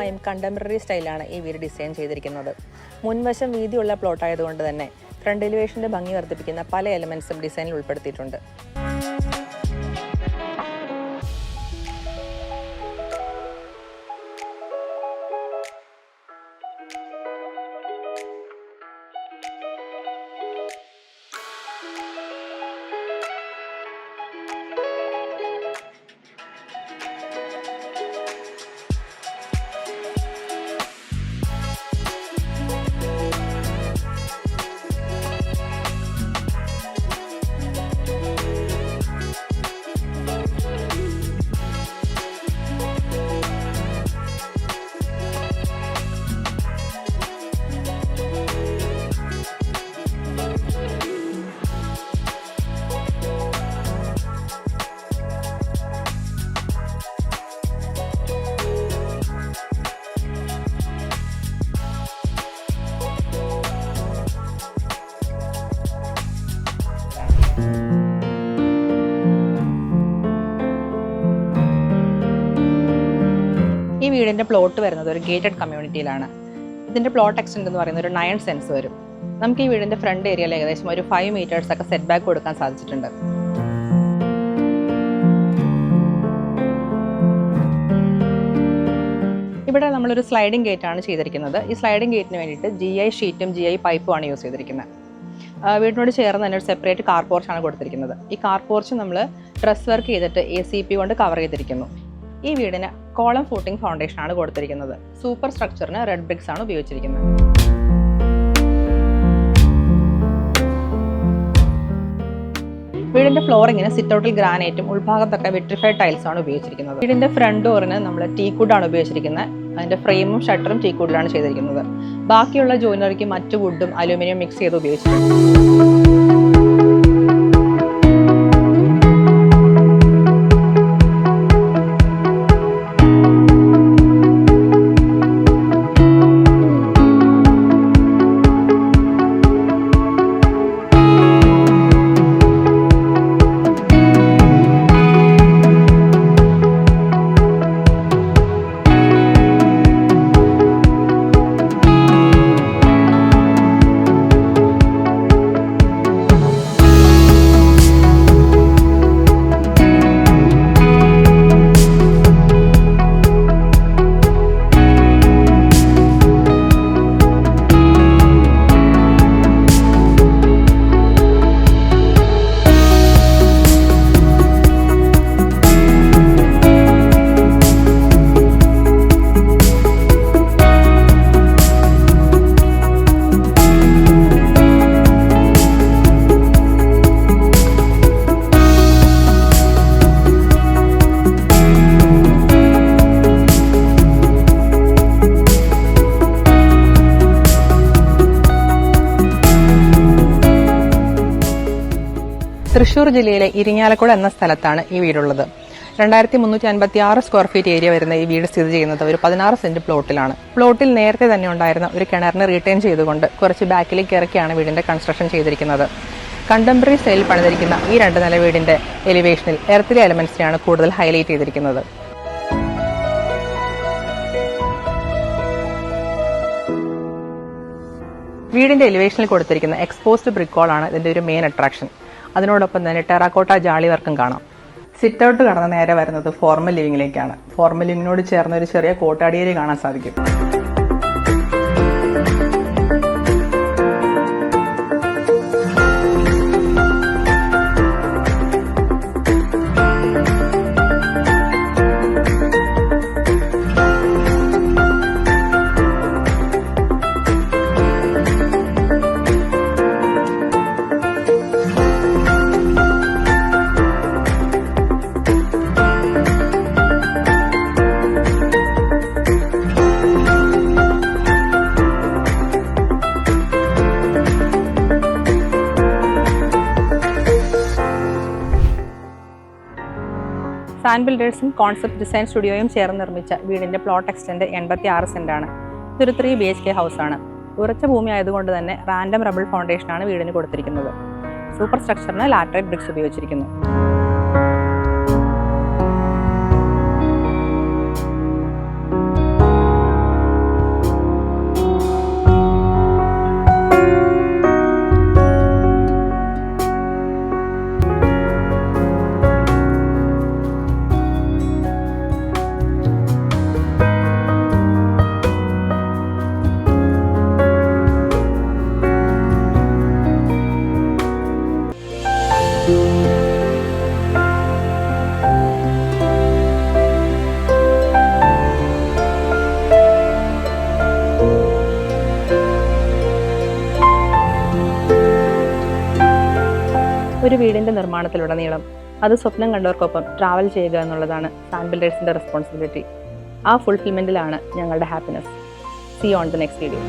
പൂർണ്ണമായും കണ്ടംപററി സ്റ്റൈലാണ് ഈ വീട് ഡിസൈൻ ചെയ്തിരിക്കുന്നത്. മുൻവശം വീതിയുള്ള പ്ലോട്ട് ആയതുകൊണ്ട് തന്നെ ഫ്രണ്ട് എലിവേഷൻ്റെ ഭംഗി വർദ്ധിപ്പിക്കുന്ന പല എലമെൻസും ഡിസൈനിൽ ഉൾപ്പെടുത്തിയിട്ടുണ്ട്. ഈ വീടിൻ്റെ പ്ലോട്ട് വരുന്നത് ഒരു ഗേറ്റഡ് കമ്മ്യൂണിറ്റിയിലാണ്. ഇതിൻ്റെ പ്ലോട്ട് എക്സ്റ്റെൻഡ് എന്ന് പറയുന്നത് ഒരു 9 സെൻസ് വരും. നമുക്ക് ഈ വീടിൻ്റെ ഫ്രണ്ട് ഏരിയയിൽ ഏകദേശം ഒരു 5 മീറ്റേഴ്സ് ഒക്കെ സെറ്റ് ബാക്ക് കൊടുക്കാൻ സാധിച്ചിട്ടുണ്ട്. ഇവിടെ നമ്മളൊരു സ്ലൈഡിംഗ് ഗേറ്റ് ആണ് ചെയ്തിരിക്കുന്നത്. ഈ സ്ലൈഡിംഗ് ഗേറ്റിന് വേണ്ടിയിട്ട് GI ഷീറ്റും GI പൈപ്പുമാണ് യൂസ് ചെയ്തിരിക്കുന്നത്. വീടിനോട് ചേർന്ന് തന്നെ ഒരു സെപ്പറേറ്റ് കാർ പോർച്ചാണ് കൊടുത്തിരിക്കുന്നത്. ഈ കാർ പോർച്ച് നമ്മൾ ഡ്രസ് വർക്ക് ചെയ്തിട്ട് ACP കൊണ്ട് കവർ ചെയ്തിരിക്കുന്നു. ഈ വീടിന് കോളം ഫൂട്ടിംഗ് ഫൗണ്ടേഷൻ ആണ് കൊടുത്തിരിക്കുന്നത്. സൂപ്പർ സ്ട്രക്ചറിന് റെഡ് ബ്രിക്സ് ആണ് ഉപയോഗിച്ചിരിക്കുന്നത്. വീടിന്റെ ഫ്ലോറിങ്ങിന് സിറ്റൗട്ടിൽ ഗ്രാനൈറ്റും ഉൾഭാഗത്തൊക്കെ വിട്രിഫൈഡ് ടൈൽസ് ആണ് ഉപയോഗിച്ചിരിക്കുന്നത്. വീടിന്റെ ഫ്രണ്ട് ഡോറിന് നമ്മൾ ടീക്വുഡാണ് ഉപയോഗിച്ചിരിക്കുന്നത്. അതിന്റെ ഫ്രെയിമും ഷട്ടറും ടീക്വുഡിലാണ് ചെയ്തിരിക്കുന്നത്. ബാക്കിയുള്ള ജോയിനറിക്ക് മറ്റു വുഡും അലൂമിനിയം മിക്സ് ചെയ്ത് ഉപയോഗിച്ചിട്ടുണ്ട്. തൃശൂർ ജില്ലയിലെ ഇരിങ്ങാലക്കുട എന്ന സ്ഥലത്താണ് ഈ വീടുള്ളത്. 2356 സ്ക്വയർ ഫീറ്റ് ഏരിയ വരുന്ന ഈ വീട് സ്ഥിതി ചെയ്യുന്നത് ഒരു 16 സെന്റ് പ്ലോട്ടിലാണ്. പ്ലോട്ടിൽ നേരത്തെ തന്നെ ഉണ്ടായിരുന്ന ഒരു കിണറിന് റീറ്റെയിൻ ചെയ്തുകൊണ്ട് കുറച്ച് ബാക്കിലേക്ക് ഇറക്കിയാണ് വീടിന്റെ കൺസ്ട്രക്ഷൻ ചെയ്തിരിക്കുന്നത്. കണ്ടംപററി സ്റ്റൈലിൽ പണിതിരിക്കുന്ന ഈ 2 നില വീടിന്റെ എലിവേഷനിൽ എർത്തിലെ എലമെന്റ്സിനെയാണ് കൂടുതൽ ഹൈലൈറ്റ് ചെയ്തിരിക്കുന്നത്. വീടിന്റെ എലിവേഷനിൽ കൊടുത്തിരിക്കുന്ന എക്സ്പോസ്ഡ് ബ്രിക്ക് വാളാണ് ഇതിന്റെ ഒരു മെയിൻ അട്രാക്ഷൻ. അതിനോടൊപ്പം തന്നെ ടെറാക്കോട്ട ജാളി വർക്കും കാണാം. സിറ്റ് ഔട്ട് കടന്ന് നേരെ വരുന്നത് ഫോർമൽ ലിവിംഗിലേക്കാണ്. ഫോർമൽ ലിവിംഗിനോട് ചേർന്ന് ഒരു ചെറിയ കോട്ടാടി ഏരിയ കാണാൻ സാധിക്കും. സാൻ ബിൽഡേഴ്സും കോൺസെപ്റ്റ് ഡിസൈൻ സ്റ്റുഡിയോയും ചേർന്ന് നിർമ്മിച്ച വീടിന്റെ പ്ലോട്ട് എക്സ്റ്റെൻഡ് 86 സെന്റാണ്. ഇതൊരു 3 BHK ഹൗസാണ്. ഉറച്ച ഭൂമി ആയതുകൊണ്ട് തന്നെ റാൻഡം റബിൾ ഫൗണ്ടേഷനാണ് വീടിന് കൊടുത്തിരിക്കുന്നത്. സൂപ്പർ സ്ട്രക്ചറിന് ലാറ്ററൈറ്റ് ബ്രിക്സ് ഉപയോഗിച്ചിരിക്കുന്നു. ഒരു വീടിൻ്റെ നിർമ്മാണത്തിലുടനീളം അത് സ്വപ്നം കണ്ടവർക്കൊപ്പം ട്രാവൽ ചെയ്യുക എന്നുള്ളതാണ് സാൻഡ് ബിൽഡേഴ്സിൻ്റെ റെസ്പോൺസിബിലിറ്റി. ആ ഫുൾഫിൽമെൻറ്റിലാണ് ഞങ്ങളുടെ happiness. See on the next video.